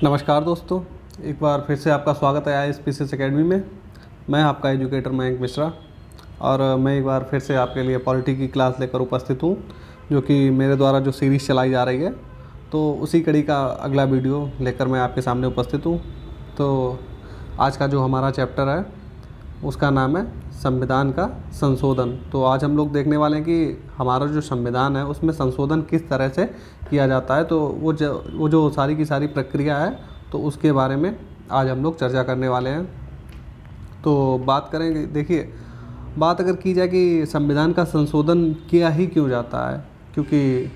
नमस्कार दोस्तों, एक बार फिर से आपका स्वागत है ISPCS एकेडमी में। मैं आपका एजुकेटर मयंक मिश्रा और मैं एक बार फिर से आपके लिए पॉलिटी की क्लास लेकर उपस्थित हूँ, जो कि मेरे द्वारा जो सीरीज़ चलाई जा रही है, तो उसी कड़ी का अगला वीडियो लेकर मैं आपके सामने उपस्थित हूँ। तो आज का जो हमारा चैप्टर है उसका नाम है संविधान का संशोधन। तो आज हम लोग देखने वाले हैं कि हमारा जो संविधान है उसमें संशोधन किस तरह से किया जाता है। तो वो जो सारी की सारी प्रक्रिया है, तो उसके बारे में आज हम लोग चर्चा करने वाले हैं। तो बात करेंगे, देखिए, बात अगर की जाए कि संविधान का संशोधन किया ही क्यों जाता है, क्योंकि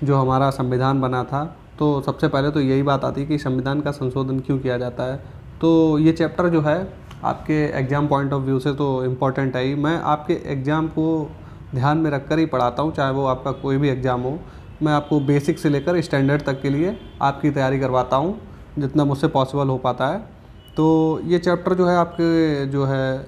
जो हमारा संविधान बना था, तो सबसे पहले तो यही बात आती है कि संविधान का संशोधन क्यों किया जाता है। तो ये चैप्टर जो है आपके एग्ज़ाम पॉइंट ऑफ व्यू से तो इम्पॉर्टेंट है ही। मैं आपके एग्ज़ाम को ध्यान में रखकर ही पढ़ाता हूँ, चाहे वो आपका कोई भी एग्ज़ाम हो। मैं आपको बेसिक से लेकर स्टैंडर्ड तक के लिए आपकी तैयारी करवाता हूँ, जितना मुझसे पॉसिबल हो पाता है। तो ये चैप्टर जो है आपके जो है,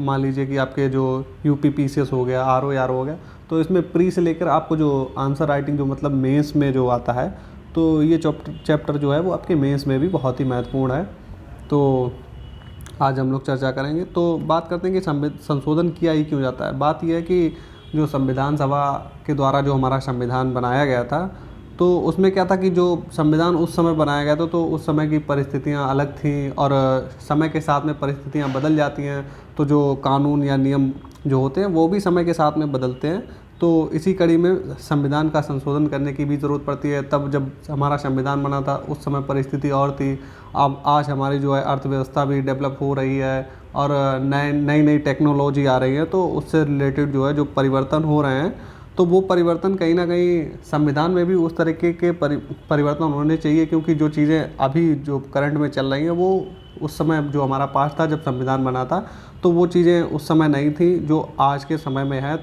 मान लीजिए कि आपके जो UPPCS हो गया, RO हो गया, तो इसमें प्री से लेकर आपको जो आंसर राइटिंग जो मतलब मेंस में जो आता है, तो ये चैप्टर जो है वो आपके मेंस में भी बहुत ही महत्वपूर्ण है। तो आज हम लोग चर्चा करेंगे। तो बात करते हैं कि संशोधन किया ही क्यों जाता है। बात यह है कि जो संविधान सभा के द्वारा जो हमारा संविधान बनाया गया था, तो उसमें क्या था कि जो संविधान उस समय बनाया गया था, तो उस समय की परिस्थितियां अलग थीं और समय के साथ में परिस्थितियां बदल जाती हैं। तो जो कानून या नियम जो होते हैं वो भी समय के साथ में बदलते हैं। तो इसी कड़ी में संविधान का संशोधन करने की भी ज़रूरत पड़ती है। तब जब हमारा संविधान बना था उस समय परिस्थिति और थी। अब आज हमारी जो है अर्थव्यवस्था भी डेवलप हो रही है और नई नई टेक्नोलॉजी आ रही है, तो उससे रिलेटेड जो है जो परिवर्तन हो रहे हैं, तो वो परिवर्तन कहीं ना कहीं संविधान में भी उस तरीके के परिवर्तन होने चाहिए, क्योंकि जो चीज़ें अभी जो करंट में चल रही हैं वो उस समय जो हमारा पास था जब संविधान बना था, तो वो चीज़ें उस समय नहीं थी जो आज के समय में है।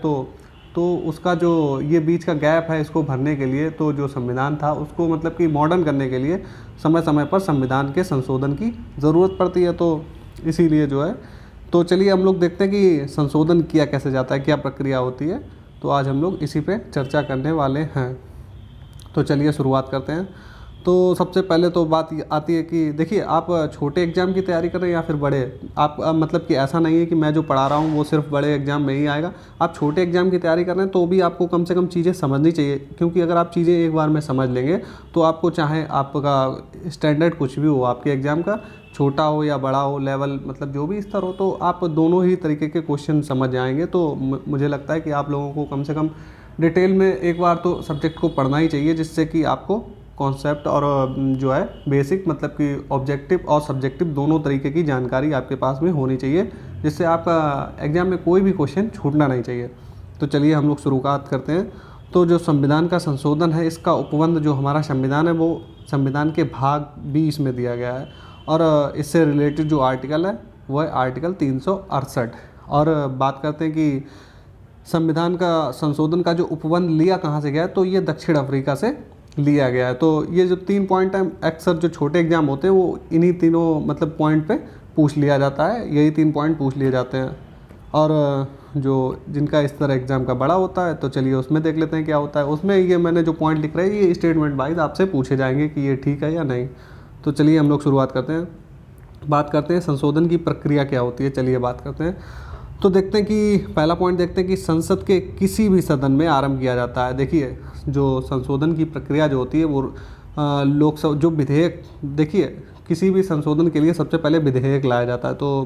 तो उसका जो ये बीच का गैप है, इसको भरने के लिए तो जो संविधान था उसको मतलब कि मॉडर्न करने के लिए समय समय पर संविधान के संशोधन की ज़रूरत पड़ती है। तो इसीलिए जो है, तो चलिए हम लोग देखते हैं कि संशोधन किया कैसे जाता है, क्या प्रक्रिया होती है। तो आज हम लोग इसी पे चर्चा करने वाले हैं। तो चलिए शुरुआत करते हैं। तो सबसे पहले तो बात आती है कि देखिए, आप छोटे एग्ज़ाम की तैयारी कर रहे हैं या फिर बड़े। आप मतलब कि ऐसा नहीं है कि मैं जो पढ़ा रहा हूँ वो सिर्फ बड़े एग्ज़ाम में ही आएगा। आप छोटे एग्ज़ाम की तैयारी कर रहे हैं तो भी आपको कम से कम चीज़ें समझनी चाहिए, क्योंकि अगर आप चीज़ें एक बार में समझ लेंगे तो आपको चाहे आपका स्टैंडर्ड कुछ भी हो, आपके एग्ज़ाम का छोटा हो या बड़ा हो, लेवल मतलब जो भी स्तर हो, तो आप दोनों ही तरीके के क्वेश्चन समझ जाएंगे। तो मुझे लगता है कि आप लोगों को कम से कम डिटेल में एक बार तो सब्जेक्ट को पढ़ना ही चाहिए, जिससे कि आपको कॉन्सेप्ट और जो है बेसिक मतलब कि ऑब्जेक्टिव और सब्जेक्टिव दोनों तरीके की जानकारी आपके पास में होनी चाहिए, जिससे आपका एग्ज़ाम में कोई भी क्वेश्चन छूटना नहीं चाहिए। तो चलिए हम लोग शुरुआत करते हैं। तो जो संविधान का संशोधन है, इसका उपबंध जो हमारा संविधान है वो संविधान के भाग 20 में दिया गया है, और इससे रिलेटेड जो आर्टिकल है वो है आर्टिकल 368। और बात करते हैं कि संविधान का संशोधन का जो उपबंध लिया कहाँ से गया है, तो ये दक्षिण अफ्रीका से लिया गया है। तो ये जो 3 पॉइंट हैं, अक्सर जो छोटे एग्जाम होते हैं वो इन्हीं तीनों मतलब पॉइंट पे पूछ लिया जाता है, यही 3 पॉइंट पूछ लिए जाते हैं। और जो जिनका स्तर एग्ज़ाम का बड़ा होता है, तो चलिए उसमें देख लेते हैं क्या होता है। उसमें ये मैंने जो पॉइंट लिख रहे हैं ये स्टेटमेंट वाइज आपसे पूछे जाएंगे कि ये ठीक है या नहीं। तो चलिए हम लोग शुरुआत करते हैं, बात करते हैं संशोधन की प्रक्रिया क्या होती है। चलिए बात करते हैं। तो देखते हैं कि पहला पॉइंट देखते हैं कि संसद के किसी भी सदन में आरंभ किया जाता है। देखिए, जो संशोधन की प्रक्रिया जो होती है वो लोकसभा जो विधेयक, देखिए किसी भी संशोधन के लिए सबसे पहले विधेयक लाया जाता है। तो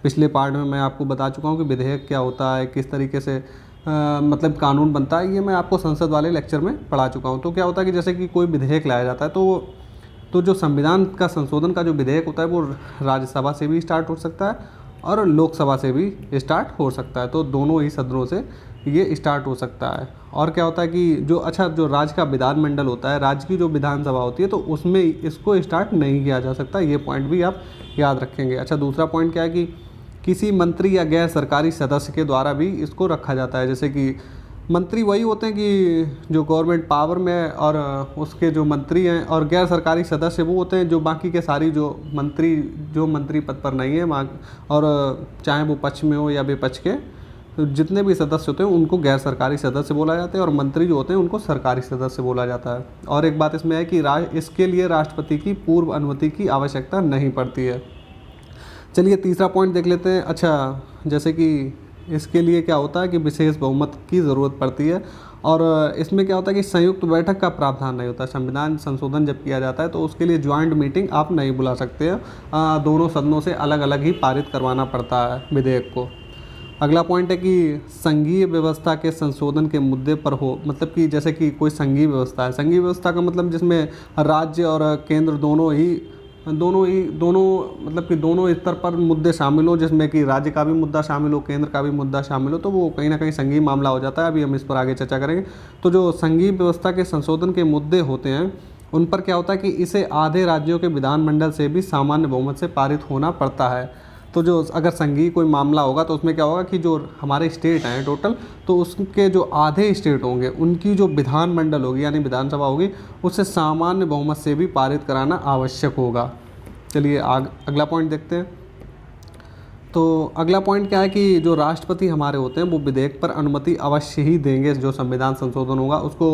पिछले पार्ट में मैं आपको बता चुका हूँ कि विधेयक क्या होता है, किस तरीके से मतलब कानून बनता है, ये मैं आपको संसद वाले लेक्चर में पढ़ा चुका हूँ। तो क्या होता है कि जैसे कि कोई विधेयक लाया जाता है, तो जो संविधान का संशोधन का जो विधेयक होता है वो राज्यसभा से भी स्टार्ट हो सकता है और लोकसभा से भी स्टार्ट हो सकता है। तो दोनों ही सदनों से ये स्टार्ट हो सकता है। और क्या होता है कि जो राज्य का विधानमंडल होता है, राज्य की जो विधानसभा होती है, तो उसमें इसको स्टार्ट नहीं किया जा सकता। ये पॉइंट भी आप याद रखेंगे। अच्छा, दूसरा पॉइंट क्या है कि किसी मंत्री या गैर सरकारी सदस्य के द्वारा भी इसको रखा जाता है। जैसे कि मंत्री वही होते हैं कि जो गवर्नमेंट पावर में है, और उसके जो मंत्री हैं, और गैर सरकारी सदस्य वो होते हैं जो बाकी के सारी जो मंत्री पद पर नहीं है, और चाहे वो पक्ष में हो या विपक्ष के जितने भी सदस्य होते हैं उनको गैर सरकारी सदस्य बोला जाता है और मंत्री जो होते हैं उनको सरकारी सदस्य बोला जाता है। और एक बात इसमें है कि इसके लिए राष्ट्रपति की पूर्व अनुमति की आवश्यकता नहीं पड़ती है। चलिए तीसरा पॉइंट देख लेते हैं। अच्छा, जैसे कि इसके लिए क्या होता है कि विशेष बहुमत की ज़रूरत पड़ती है और इसमें क्या होता है कि संयुक्त बैठक का प्रावधान नहीं होता। संविधान संशोधन जब किया जाता है तो उसके लिए ज्वाइंट मीटिंग आप नहीं बुला सकते हैं, दोनों सदनों से अलग अलग ही पारित करवाना पड़ता है विधेयक को। अगला पॉइंट है कि संघीय व्यवस्था के संशोधन के मुद्दे पर हो, मतलब कि जैसे कि कोई संघीय व्यवस्था है, संघीय व्यवस्था का मतलब जिसमें राज्य और केंद्र दोनों मतलब कि दोनों स्तर पर मुद्दे शामिल हो, जिसमें कि राज्य का भी मुद्दा शामिल हो, केंद्र का भी मुद्दा शामिल हो, तो वो कहीं ना कहीं संघीय मामला हो जाता है। अभी हम इस पर आगे चर्चा करेंगे। तो जो संघीय व्यवस्था के संशोधन के मुद्दे होते हैं उन पर क्या होता है कि इसे आधे राज्यों के विधानमंडल से भी सामान्य बहुमत से पारित होना पड़ता है। तो जो अगर संघीय कोई मामला होगा तो उसमें क्या होगा कि जो हमारे स्टेट हैं टोटल, तो उसके जो आधे स्टेट होंगे उनकी जो विधानमंडल होगी यानी विधानसभा होगी उससे सामान्य बहुमत से भी पारित कराना आवश्यक होगा। चलिए अगला पॉइंट देखते हैं। तो अगला पॉइंट क्या है कि जो राष्ट्रपति हमारे होते हैं वो विधेयक पर अनुमति अवश्य ही देंगे। जो संविधान संशोधन होगा उसको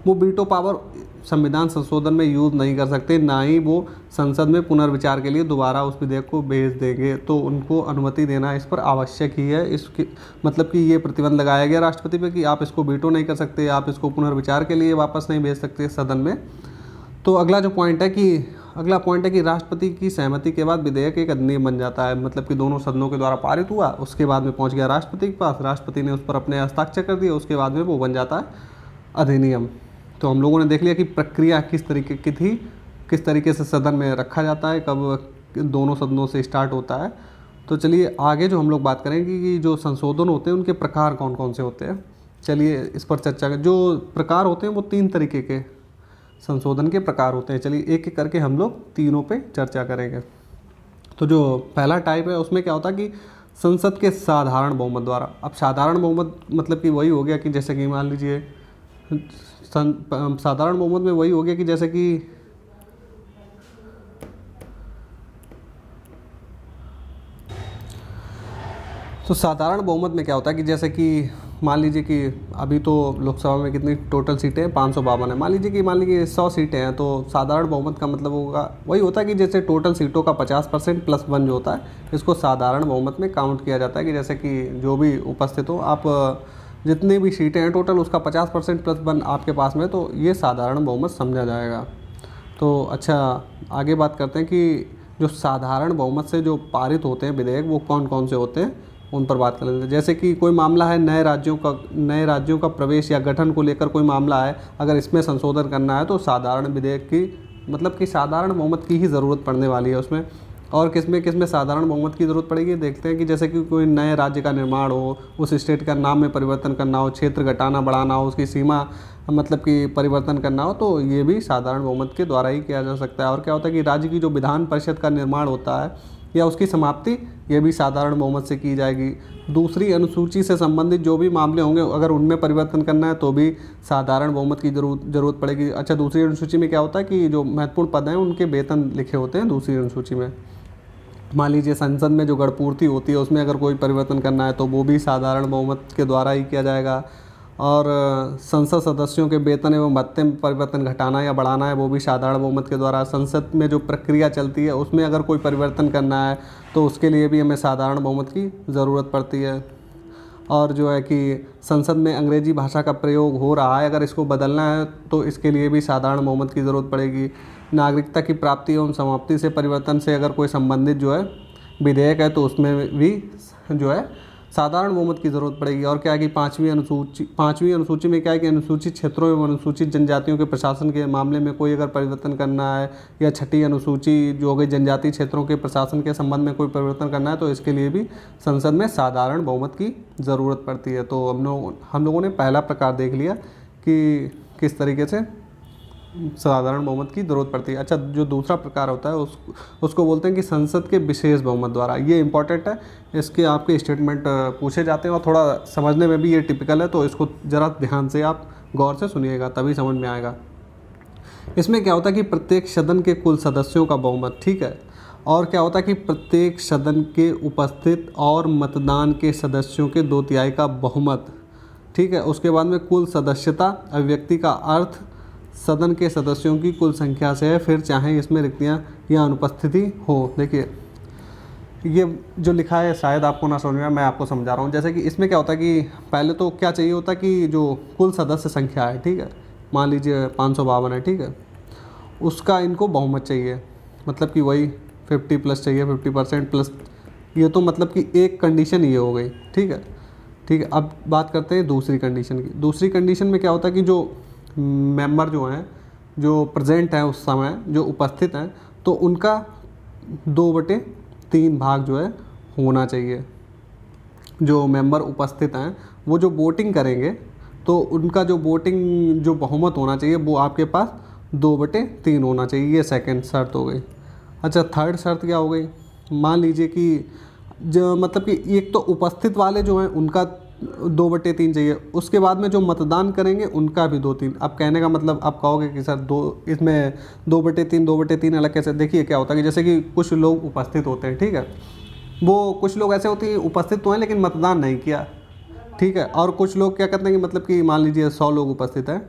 वो वीटो पावर संविधान संशोधन में यूज़ नहीं कर सकते, ना ही वो संसद में पुनर्विचार के लिए दोबारा उस विधेयक को भेज देंगे। तो उनको अनुमति देना इस पर आवश्यक ही है। इसकी मतलब कि ये प्रतिबंध लगाया गया राष्ट्रपति पे कि आप इसको वीटो नहीं कर सकते, आप इसको पुनर्विचार के लिए वापस नहीं भेज सकते सदन में। तो अगला पॉइंट है कि राष्ट्रपति की सहमति के बाद विधेयक एक अधिनियम बन जाता है। मतलब कि दोनों सदनों के द्वारा पारित हुआ, उसके बाद में पहुंच गया राष्ट्रपति के पास, राष्ट्रपति ने उस पर अपने हस्ताक्षर कर दिए, उसके बाद में वो बन जाता है अधिनियम। तो हम लोगों ने देख लिया कि प्रक्रिया किस तरीके की थी, किस तरीके से सदन में रखा जाता है, कब दोनों सदनों से स्टार्ट होता है। तो चलिए आगे जो हम लोग बात करेंगे कि जो संशोधन होते हैं उनके प्रकार कौन कौन से होते हैं। चलिए इस पर चर्चा करें। जो प्रकार होते हैं वो 3 तरीके के संशोधन के प्रकार होते हैं। चलिए एक एक करके हम लोग तीनों पे चर्चा करेंगे। तो जो पहला टाइप है उसमें क्या होता है कि संसद के साधारण बहुमत द्वारा। अब साधारण बहुमत मतलब कि वही हो गया कि जैसे कि मान लीजिए साधारण बहुमत में वही हो गया कि जैसे कि तो साधारण बहुमत में क्या होता है कि जैसे कि मान लीजिए कि अभी तो लोकसभा में कितनी टोटल सीटें हैं, 552 है। मान लीजिए 100 सीटें हैं, तो साधारण बहुमत का मतलब होगा वही होता है कि जैसे टोटल सीटों का 50% + 1 जो होता है इसको साधारण बहुमत में काउंट किया जाता है। कि जैसे कि जो भी उपस्थित हो, आप जितनी भी सीटें हैं टोटल उसका 50% + 1 आपके पास में, तो ये साधारण बहुमत समझा जाएगा। तो अच्छा आगे बात करते हैं कि जो साधारण बहुमत से जो पारित होते हैं विधेयक वो कौन कौन से होते हैं उन पर बात कर लेते हैं। जैसे कि कोई मामला है नए राज्यों का प्रवेश या गठन को लेकर कोई मामला है, अगर इसमें संशोधन करना है तो साधारण विधेयक की मतलब कि साधारण बहुमत की ही ज़रूरत पड़ने वाली है उसमें। और किसमें साधारण बहुमत की ज़रूरत पड़ेगी, देखते हैं कि जैसे कि कोई नए राज्य का निर्माण हो, उस स्टेट का नाम में परिवर्तन करना हो, क्षेत्र घटाना बढ़ाना हो, उसकी सीमा मतलब कि परिवर्तन करना हो, तो ये भी साधारण बहुमत के द्वारा ही किया जा सकता है। और क्या होता है कि राज्य की जो विधान परिषद का निर्माण होता है या उसकी समाप्ति, ये भी साधारण बहुमत से की जाएगी। दूसरी अनुसूची से संबंधित जो भी मामले होंगे अगर उनमें परिवर्तन करना है तो भी साधारण बहुमत की ज़रूरत पड़ेगी। अच्छा दूसरी अनुसूची में क्या होता है कि जो महत्वपूर्ण पद हैं उनके वेतन लिखे होते हैं दूसरी अनुसूची में। मान लीजिए संसद में जो गणपूर्ति होती है उसमें अगर कोई परिवर्तन करना है तो वो भी साधारण बहुमत के द्वारा ही किया जाएगा। और संसद सदस्यों के वेतन एवं भत्ते में परिवर्तन घटाना या बढ़ाना है वो भी साधारण बहुमत के द्वारा। संसद में जो प्रक्रिया चलती है उसमें अगर कोई परिवर्तन करना है तो उसके लिए भी हमें साधारण बहुमत की ज़रूरत पड़ती है। और जो है कि संसद में अंग्रेजी भाषा का प्रयोग हो रहा है, अगर इसको बदलना है तो इसके लिए भी साधारण बहुमत की ज़रूरत पड़ेगी। नागरिकता की प्राप्ति एवं समाप्ति से परिवर्तन से अगर कोई संबंधित जो है विधेयक है तो उसमें भी जो है साधारण बहुमत की ज़रूरत पड़ेगी। और क्या है कि पाँचवीं अनुसूची में क्या है कि अनुसूचित क्षेत्रों एवं अनुसूचित जनजातियों के प्रशासन के मामले में कोई अगर परिवर्तन करना है, या 6ठी अनुसूची जो हो गई जनजातीय क्षेत्रों के प्रशासन के संबंध में कोई परिवर्तन करना है तो इसके लिए भी संसद में साधारण बहुमत की ज़रूरत पड़ती है। तो हम लोगों ने पहला प्रकार देख लिया कि किस तरीके से साधारण बहुमत की ज़रूरत पड़ती है। अच्छा जो दूसरा प्रकार होता है उसको बोलते हैं कि संसद के विशेष बहुमत द्वारा। ये इंपॉर्टेंट है, इसके आपके स्टेटमेंट पूछे जाते हैं और थोड़ा समझने में भी ये टिपिकल है, तो इसको ज़रा ध्यान से आप गौर से सुनिएगा तभी समझ में आएगा। इसमें क्या होता है कि प्रत्येक सदन के कुल सदस्यों का बहुमत, ठीक है, और क्या होता है कि प्रत्येक सदन के उपस्थित और मतदान के सदस्यों के 2/3 का बहुमत, ठीक है। उसके बाद में कुल सदस्यता अभिव्यक्ति का अर्थ सदन के सदस्यों की कुल संख्या से है, फिर चाहे इसमें रिक्तियाँ या अनुपस्थिति हो। देखिए ये जो लिखा है शायद आपको ना समझ में आए, मैं आपको समझा रहा हूँ। जैसे कि इसमें क्या होता है कि पहले तो क्या चाहिए होता है कि जो कुल सदस्य संख्या है, ठीक है, मान लीजिए 552 है, ठीक है, उसका इनको बहुमत चाहिए, मतलब कि वही 50 प्लस चाहिए, 50% प्लस। ये तो मतलब कि एक कंडीशन ये हो गई, ठीक है, ठीक है। अब बात करते हैं दूसरी कंडीशन की। दूसरी कंडीशन में क्या होता है कि जो मेंबर जो हैं, जो प्रेजेंट हैं उस समय, जो उपस्थित हैं, तो उनका 2/3 भाग जो है होना चाहिए। जो मेंबर उपस्थित हैं वो जो वोटिंग करेंगे तो उनका जो वोटिंग जो बहुमत होना चाहिए वो आपके पास 2/3 होना चाहिए। ये सेकंड शर्त हो गई। अच्छा, थर्ड शर्त क्या हो गई? मान लीजिए कि जो मतलब कि एक तो उपस्थित वाले जो हैं उनका 2/3 चाहिए, उसके बाद में जो मतदान करेंगे उनका भी 2/3। अब कहने का मतलब आप कहोगे कि सर इसमें 2/3 अलग कैसे? देखिए क्या होता है कि जैसे कि कुछ लोग उपस्थित होते हैं, ठीक है, वो कुछ लोग ऐसे होते हैं उपस्थित तो हैं लेकिन मतदान नहीं किया, ठीक है। और कुछ लोग क्या करते हैं कि मतलब कि मान लीजिए 100 लोग उपस्थित हैं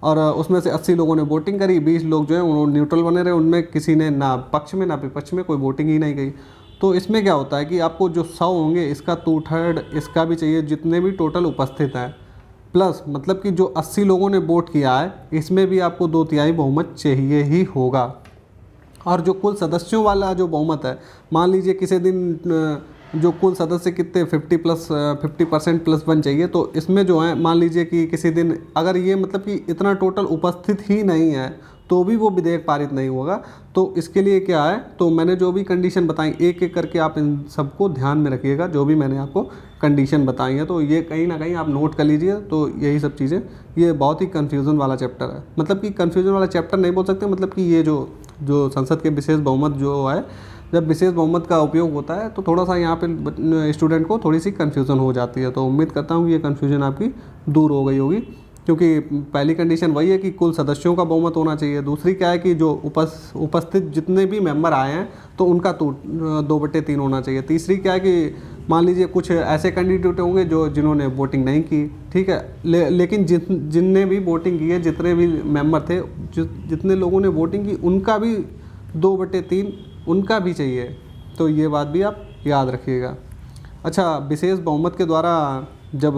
और उसमें से 80 लोगों ने वोटिंग करी, 20 लोग जो हैं उन्होंने न्यूट्रल बने रहे, उनमें किसी ने ना पक्ष में ना विपक्ष में कोई वोटिंग ही नहीं गई। तो इसमें क्या होता है कि आपको जो 100 होंगे इसका 2/3 इसका भी चाहिए, जितने भी टोटल उपस्थित हैं, प्लस मतलब कि जो 80 लोगों ने वोट किया है इसमें भी आपको 2/3 बहुमत चाहिए ही होगा। और जो कुल सदस्यों वाला जो बहुमत है, मान लीजिए किसी दिन जो कुल सदस्य कितने 50% प्लस 1 चाहिए, तो इसमें जो है मान लीजिए कि किसी दिन अगर ये मतलब कि इतना टोटल उपस्थित ही नहीं है तो भी वो विधेयक पारित नहीं होगा। तो इसके लिए क्या है, तो मैंने जो भी कंडीशन बताई एक एक करके आप इन सबको ध्यान में रखिएगा, जो भी मैंने आपको कंडीशन बताई है। तो ये कहीं ना कहीं आप नोट कर लीजिए। तो यही सब चीज़ें, ये बहुत ही कन्फ्यूज़न वाला चैप्टर है, मतलब कि कन्फ्यूज़न वाला चैप्टर नहीं बोल सकते, मतलब कि ये जो संसद के विशेष बहुमत जो है, जब विशेष बहुमत का उपयोग होता है तो थोड़ा सा यहाँ पे स्टूडेंट को थोड़ी सी कन्फ्यूज़न हो जाती है। तो उम्मीद करता हूँ कि ये कन्फ्यूज़न आपकी दूर हो गई होगी, क्योंकि पहली कंडीशन वही है कि कुल सदस्यों का बहुमत होना चाहिए। दूसरी क्या है कि जो उपस्थित जितने भी मेंबर आए हैं तो उनका 2/3 होना चाहिए। तीसरी क्या है कि मान लीजिए कुछ ऐसे कैंडिडेट होंगे जिन्होंने वोटिंग नहीं की, ठीक है, लेकिन जिनने भी वोटिंग की है, जितने भी मेंबर थे, जितने लोगों ने वोटिंग की उनका भी 2/3 उनका भी चाहिए। तो ये बात भी आप याद रखिएगा। अच्छा, विशेष बहुमत के द्वारा जब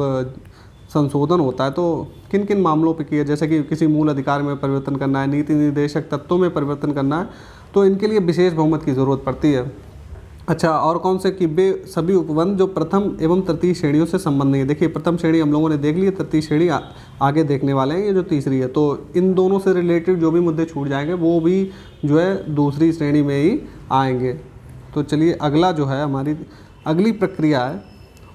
संशोधन होता है तो किन किन मामलों पे किया, जैसे कि किसी मूल अधिकार में परिवर्तन करना है, नीति निर्देशक तत्वों में परिवर्तन करना है, तो इनके लिए विशेष बहुमत की ज़रूरत पड़ती है। अच्छा, और कौन से कि वे सभी उपबंध जो प्रथम एवं तृतीय श्रेणियों से संबंध नहीं है। देखिए प्रथम श्रेणी हम लोगों ने देख ली है, तृतीय श्रेणी आगे देखने वाले हैं, ये जो तीसरी है। तो इन दोनों से रिलेटेड जो भी मुद्दे छूट जाएंगे वो भी जो है दूसरी श्रेणी में ही आएंगे। तो चलिए अगला जो है हमारी अगली प्रक्रिया है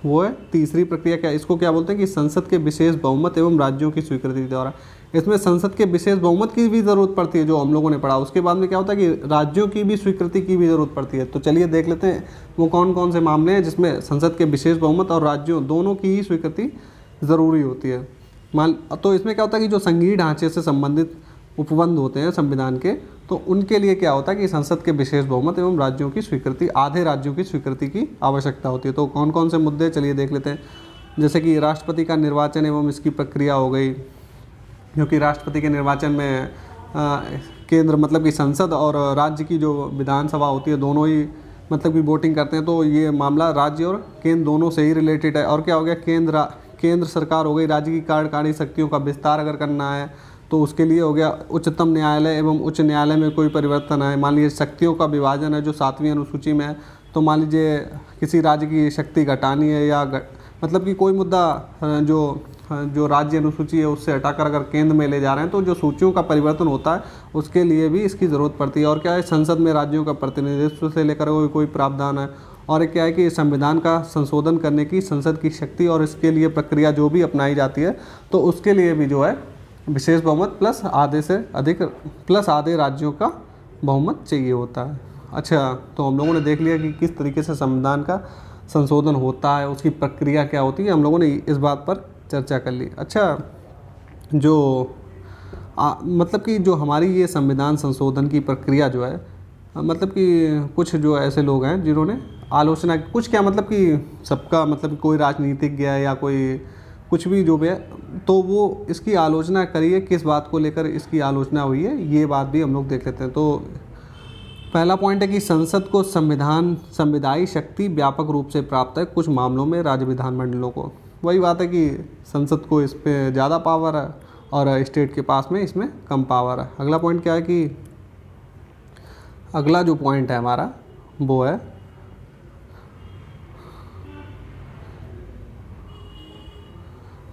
वो है तीसरी प्रक्रिया। क्या इसको क्या बोलते हैं कि संसद के विशेष बहुमत एवं राज्यों की स्वीकृति द्वारा। इसमें संसद के विशेष बहुमत की भी ज़रूरत पड़ती है, जो हम लोगों ने पढ़ा। उसके बाद में क्या होता है कि राज्यों की भी स्वीकृति की भी ज़रूरत पड़ती है। तो चलिए देख लेते हैं वो कौन कौन से मामले हैं जिसमें संसद के विशेष बहुमत और राज्यों दोनों की ही स्वीकृति ज़रूरी होती है। तो इसमें क्या होता है कि जो संघीय ढांचे से संबंधित उपबंध होते हैं संविधान के, तो उनके लिए क्या होता है कि संसद के विशेष बहुमत एवं राज्यों की स्वीकृति, आधे राज्यों की स्वीकृति की आवश्यकता होती है। तो कौन कौन से मुद्दे, चलिए देख लेते हैं। जैसे कि राष्ट्रपति का निर्वाचन एवं इसकी प्रक्रिया हो गई, क्योंकि राष्ट्रपति के निर्वाचन में केंद्र मतलब कि संसद और राज्य की जो विधानसभा होती है दोनों ही मतलब कि वोटिंग करते हैं। तो ये मामला राज्य और केंद्र दोनों से ही रिलेटेड है। और क्या हो गया, केंद्र सरकार हो गई, राज्य की कार्यकारी शक्तियों का विस्तार अगर करना है तो उसके लिए हो गया उच्चतम न्यायालय एवं उच्च न्यायालय में कोई परिवर्तन है। मान लीजिए शक्तियों का विभाजन है जो 7वीं अनुसूची में है, तो मान लीजिए किसी राज्य की शक्ति घटानी है या मतलब कि कोई मुद्दा जो राज्य अनुसूची है उससे हटाकर अगर केंद्र में ले जा रहे हैं, तो जो सूचियों का परिवर्तन होता है उसके लिए भी इसकी ज़रूरत पड़ती है। और क्या है, संसद में राज्यों का प्रतिनिधित्व से लेकर कोई प्रावधान है। और एक क्या है कि संविधान का संशोधन करने की संसद की शक्ति और इसके लिए प्रक्रिया जो भी अपनाई जाती है, तो उसके लिए भी जो है विशेष बहुमत प्लस आधे से अधिक प्लस आधे राज्यों का बहुमत चाहिए होता है। अच्छा, तो हम लोगों ने देख लिया कि किस तरीके से संविधान का संशोधन होता है, उसकी प्रक्रिया क्या होती है, हम लोगों ने इस बात पर चर्चा कर ली। अच्छा, मतलब कि जो हमारी ये संविधान संशोधन की प्रक्रिया जो है मतलब कि कुछ जो ऐसे लोग हैं जिन्होंने आलोचना, कुछ क्या मतलब कि सबका मतलब कोई राजनीतिज्ञ है या कोई कुछ भी जो भी है, तो वो इसकी आलोचना करिए, किस बात को लेकर इसकी आलोचना हुई है, ये बात भी हम लोग देख लेते हैं। तो पहला पॉइंट है कि संसद को संविधायी शक्ति व्यापक रूप से प्राप्त है, कुछ मामलों में राज्य विधानमंडलों को। वही बात है कि संसद को इस पे ज़्यादा पावर है और स्टेट के पास में इसमें कम पावर है। अगला पॉइंट क्या है कि अगला जो पॉइंट है हमारा वो है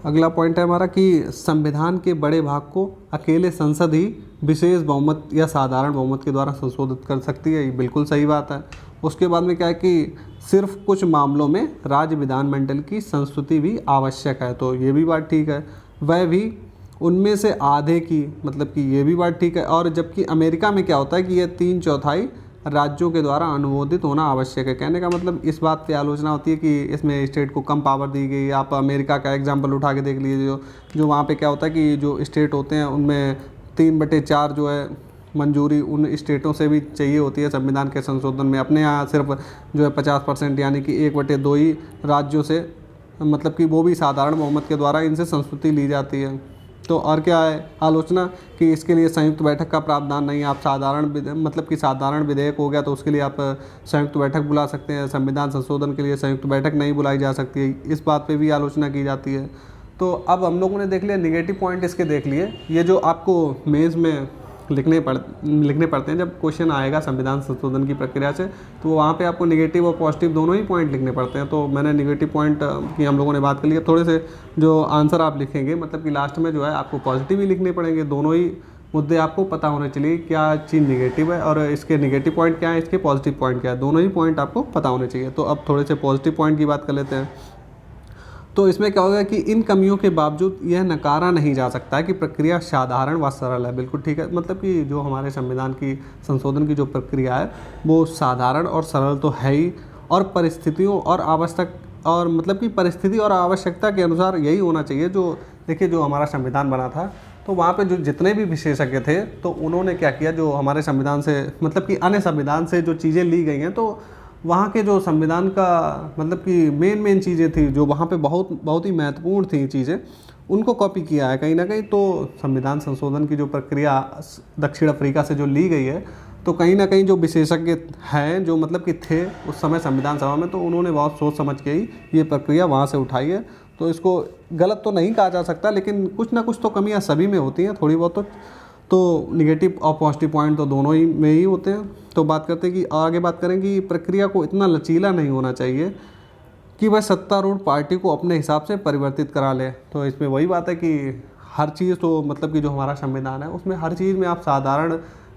अगला पॉइंट है हमारा कि संविधान के बड़े भाग को अकेले संसद ही विशेष बहुमत या साधारण बहुमत के द्वारा संशोधित कर सकती है। ये बिल्कुल सही बात है। उसके बाद में क्या है कि सिर्फ कुछ मामलों में राज्य विधानमंडल की संस्तुति भी आवश्यक है, तो ये भी बात ठीक है। वह भी उनमें से आधे की, मतलब कि ये भी बात ठीक है। और जबकि अमेरिका में क्या होता है कि ये 3/4 राज्यों के द्वारा अनुमोदित होना आवश्यक है। कहने का मतलब इस बात पे आलोचना होती है कि इसमें स्टेट को कम पावर दी गई। आप अमेरिका का एग्जांपल उठा के देख लीजिए, जो वहाँ पे क्या होता है कि जो स्टेट होते हैं उनमें 3/4 जो है मंजूरी उन स्टेटों से भी चाहिए होती है संविधान के संशोधन में। अपने यहाँ सिर्फ जो है 50% यानी कि 1/2 ही राज्यों से, मतलब कि वो भी साधारण बहुमत के द्वारा इनसे संस्तुति ली जाती है। तो और क्या है आलोचना कि इसके लिए संयुक्त बैठक का प्रावधान नहीं है। आप मतलब कि साधारण विधेयक हो गया तो उसके लिए आप संयुक्त बैठक बुला सकते हैं, संविधान संशोधन के लिए संयुक्त बैठक नहीं बुलाई जा सकती है। इस बात पे भी आलोचना की जाती है। तो अब हम लोगों ने देख लिया निगेटिव पॉइंट इसके देख लिए। ये जो आपको मेंस में लिखने पड़ते हैं जब क्वेश्चन आएगा संविधान संशोधन की प्रक्रिया से, तो वहाँ पे आपको नेगेटिव और पॉजिटिव दोनों ही पॉइंट लिखने पड़ते हैं। तो मैंने नेगेटिव पॉइंट की हम लोगों ने बात कर ली। थोड़े से जो आंसर आप लिखेंगे मतलब कि लास्ट में जो है आपको पॉजिटिव ही लिखने पड़ेंगे। दोनों ही मुद्दे आपको पता होने चाहिए क्या चीज़ निगेटिव है और इसके नेगेटिव पॉइंट क्या है, इसके पॉजिटिव पॉइंट क्या है, दोनों ही पॉइंट आपको पता होने चाहिए। तो अब थोड़े से पॉजिटिव पॉइंट की बात कर लेते हैं। तो इसमें क्या होगा कि इन कमियों के बावजूद यह नकारा नहीं जा सकता है कि प्रक्रिया साधारण व सरल है। बिल्कुल ठीक है, मतलब कि जो हमारे संविधान की संशोधन की जो प्रक्रिया है वो साधारण और सरल तो है ही, और परिस्थितियों और मतलब कि परिस्थिति और आवश्यकता के अनुसार यही होना चाहिए। जो देखिए जो हमारा संविधान बना था तो वहाँ पे जो जितने भी विशेषज्ञ थे तो उन्होंने क्या किया, जो हमारे संविधान से मतलब कि अन्य संविधान से जो चीज़ें ली गई हैं, तो वहाँ के जो संविधान का मतलब कि मेन चीज़ें थी जो वहाँ पे बहुत ही महत्वपूर्ण थी चीज़ें, उनको कॉपी किया है कहीं ना कहीं। तो संविधान संशोधन की जो प्रक्रिया दक्षिण अफ्रीका से जो ली गई है, तो कहीं ना कहीं जो विशेषज्ञ हैं जो मतलब कि थे उस समय संविधान सभा में, तो उन्होंने बहुत सोच समझ के ही ये प्रक्रिया वहाँ से उठाई है। तो इसको गलत तो नहीं कहा जा सकता, लेकिन कुछ ना कुछ तो कमियाँ सभी में होती हैं थोड़ी बहुत। तो निगेटिव और पॉजिटिव पॉइंट तो दोनों ही में ही होते हैं। तो बात करते हैं कि आगे बात करें कि प्रक्रिया को इतना लचीला नहीं होना चाहिए कि वह सत्तारूढ़ पार्टी को अपने हिसाब से परिवर्तित करा ले। तो इसमें वही बात है कि हर चीज़ तो मतलब कि जो हमारा संविधान है उसमें हर चीज़ में आप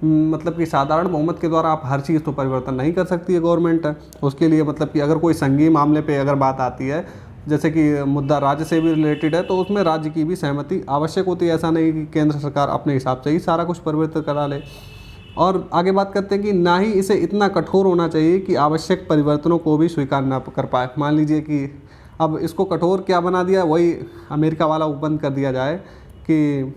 मतलब कि साधारण बहुमत के द्वारा आप हर चीज़ तो परिवर्तन नहीं कर सकती है गवर्नमेंट। उसके लिए मतलब कि अगर कोई संघीय मामले पे अगर बात आती है, जैसे कि मुद्दा राज्य से भी रिलेटेड है, तो उसमें राज्य की भी सहमति आवश्यक होती है। ऐसा नहीं कि केंद्र सरकार अपने हिसाब से ही सारा कुछ परिवर्तित करा ले। और आगे बात करते हैं कि ना ही इसे इतना कठोर होना चाहिए कि आवश्यक परिवर्तनों को भी स्वीकार ना कर पाए। मान लीजिए कि अब इसको कठोर क्या बना दिया, वही अमेरिका वाला बंद कर दिया जाए कि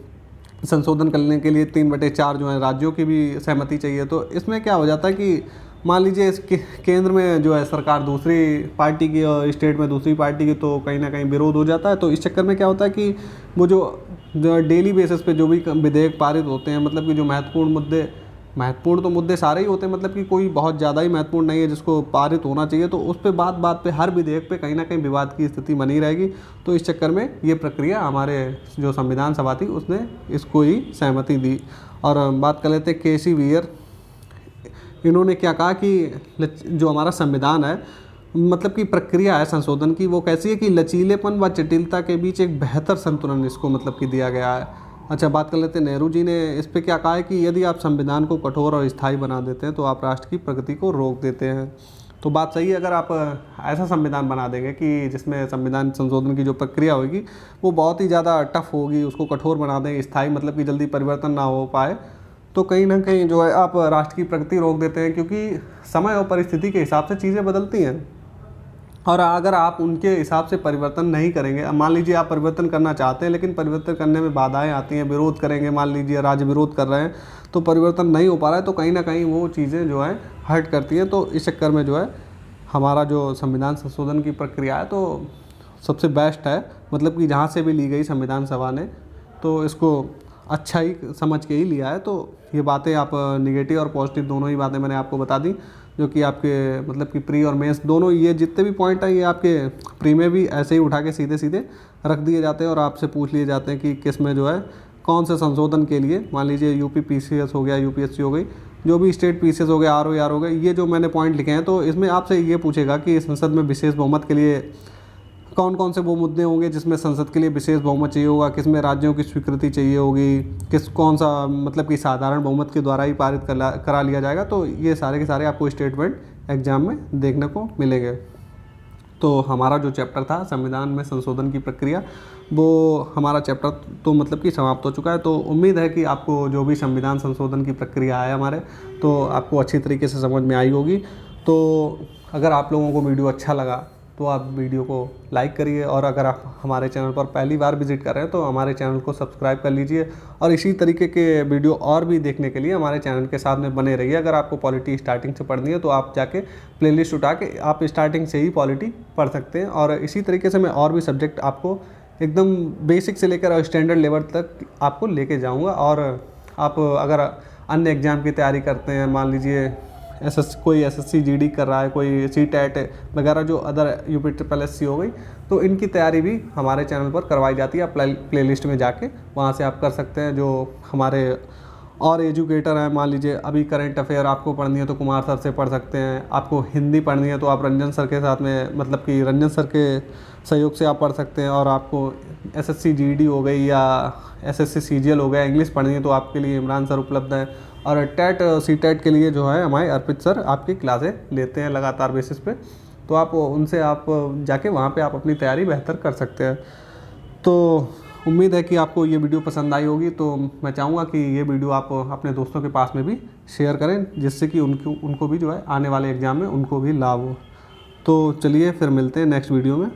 संशोधन करने के लिए 3/4 जो है राज्यों की भी सहमति चाहिए। तो इसमें क्या हो जाता है कि मान लीजिए इस केंद्र में जो है सरकार दूसरी पार्टी की और स्टेट में दूसरी पार्टी की, तो कहीं ना कहीं विरोध हो जाता है। तो इस चक्कर में क्या होता है कि वो जो डेली बेसिस पे जो भी विधेयक पारित होते हैं, मतलब कि जो महत्वपूर्ण तो मुद्दे सारे ही होते हैं, मतलब कि कोई बहुत ज़्यादा ही महत्वपूर्ण नहीं है जिसको पारित होना चाहिए, तो उस पर बात पे हर विधेयक पे कहीं ना कहीं विवाद की स्थिति बनी रहेगी। तो इस चक्कर में ये प्रक्रिया हमारे जो संविधान सभा थी उसने इसको ही सहमति दी। और बात कर लेते हैं केसी वीयर, इन्होंने क्या कहा कि जो हमारा संविधान है मतलब कि प्रक्रिया है संशोधन की, वो कैसी है कि लचीलेपन व जटिलता के बीच एक बेहतर संतुलन इसको मतलब कि दिया गया है। अच्छा, बात कर लेते हैं नेहरू जी ने इस पे क्या कहा है कि यदि आप संविधान को कठोर और स्थायी बना देते हैं तो आप राष्ट्र की प्रगति को रोक देते हैं। तो बात सही है, अगर आप ऐसा संविधान बना देंगे कि जिसमें संविधान संशोधन की जो प्रक्रिया होगी वो बहुत ही ज़्यादा टफ होगी, उसको कठोर बना दें, स्थायी मतलब कि जल्दी परिवर्तन ना हो पाए, तो कहीं ना कहीं जो है आप राष्ट्र की प्रगति रोक देते हैं, क्योंकि समय और परिस्थिति के हिसाब से चीज़ें बदलती हैं। और अगर आप उनके हिसाब से परिवर्तन नहीं करेंगे, अब मान लीजिए आप परिवर्तन करना चाहते हैं लेकिन परिवर्तन करने में बाधाएं आती हैं, विरोध करेंगे, मान लीजिए राज्य विरोध कर रहे हैं तो परिवर्तन नहीं हो पा रहा है, तो कहीं ना कहीं वो चीज़ें जो है हर्ट करती हैं। तो इस चक्कर में जो है हमारा जो संविधान संशोधन की प्रक्रिया है तो सबसे बेस्ट है, मतलब कि जहाँ से भी ली गई संविधान सभा ने तो इसको अच्छा ही समझ के ही लिया है। तो ये बातें आप निगेटिव और पॉजिटिव दोनों ही बातें मैंने आपको बता दी, जो कि आपके मतलब कि प्री और मेंस दोनों ये जितने भी पॉइंट हैं ये आपके प्री में भी ऐसे ही उठा के सीधे सीधे रख दिए जाते हैं और आपसे पूछ लिए जाते हैं कि किस में जो है कौन से संशोधन के लिए, मान लीजिए यूपी पीसीएस हो गया, यूपीएससी हो गई, जो भी स्टेट पीसीएस हो गया, आरओ हो गए, ये जो मैंने पॉइंट लिखे हैं तो इसमें आपसे ये पूछेगा कि संसद में विशेष बहुमत के लिए कौन कौन से वो मुद्दे होंगे जिसमें संसद के लिए विशेष बहुमत चाहिए होगा, किस में राज्यों की स्वीकृति चाहिए होगी, कौन सा मतलब कि साधारण बहुमत के द्वारा ही पारित करा लिया जाएगा। तो ये सारे के सारे आपको स्टेटमेंट एग्जाम में देखने को मिलेंगे। तो हमारा जो चैप्टर था संविधान में संशोधन की प्रक्रिया, वो हमारा चैप्टर तो मतलब कि समाप्त हो चुका है। तो उम्मीद है कि आपको जो भी संविधान संशोधन की प्रक्रिया है हमारे, तो आपको अच्छी तरीके से समझ में आई होगी। तो अगर आप लोगों को वीडियो अच्छा लगा तो आप वीडियो को लाइक करिए, और अगर आप हमारे चैनल पर पहली बार विजिट कर रहे हैं तो हमारे चैनल को सब्सक्राइब कर लीजिए, और इसी तरीके के वीडियो और भी देखने के लिए हमारे चैनल के साथ में बने रहिए। अगर आपको पॉलिटी स्टार्टिंग से पढ़नी है तो आप जाके प्लेलिस्ट उठा के आप स्टार्टिंग से ही पॉलिटी पढ़ सकते हैं, और इसी तरीके से मैं और भी सब्जेक्ट आपको एकदम बेसिक से लेकर स्टैंडर्ड लेवल तक आपको लेके जाऊँगा। और आप अगर अन्य एग्ज़ाम की तैयारी करते हैं, मान लीजिए कोई एसएससी जीडी कर रहा है, कोई सीटेट वगैरह जो अदर यूपी ट्रिपल एससी हो गई, तो इनकी तैयारी भी हमारे चैनल पर करवाई जाती है। आप प्लेलिस्ट में जाके वहाँ से आप कर सकते हैं। जो हमारे और एजुकेटर हैं, मान लीजिए अभी करंट अफेयर आपको पढ़नी है तो कुमार सर से पढ़ सकते हैं, आपको हिंदी पढ़नी है तो आप रंजन सर के साथ में मतलब कि रंजन सर के सहयोग से आप पढ़ सकते हैं, और आपको एसएससी जीडी हो गई या एसएससी सीजीएल हो गया, इंग्लिश पढ़नी है तो आपके लिए इमरान सर उपलब्ध हैं, और टेट सीटेट के लिए जो है हमारे अर्पित सर आपकी क्लासें लेते हैं लगातार बेसिस पे, तो आप उनसे आप जाके वहाँ पे आप अपनी तैयारी बेहतर कर सकते हैं। तो उम्मीद है कि आपको ये वीडियो पसंद आई होगी। तो मैं चाहूँगा कि ये वीडियो आप अपने दोस्तों के पास में भी शेयर करें, जिससे कि उनको भी जो है आने वाले एग्ज़ाम में उनको भी लाभ हो। तो चलिए फिर मिलते हैं नेक्स्ट वीडियो में।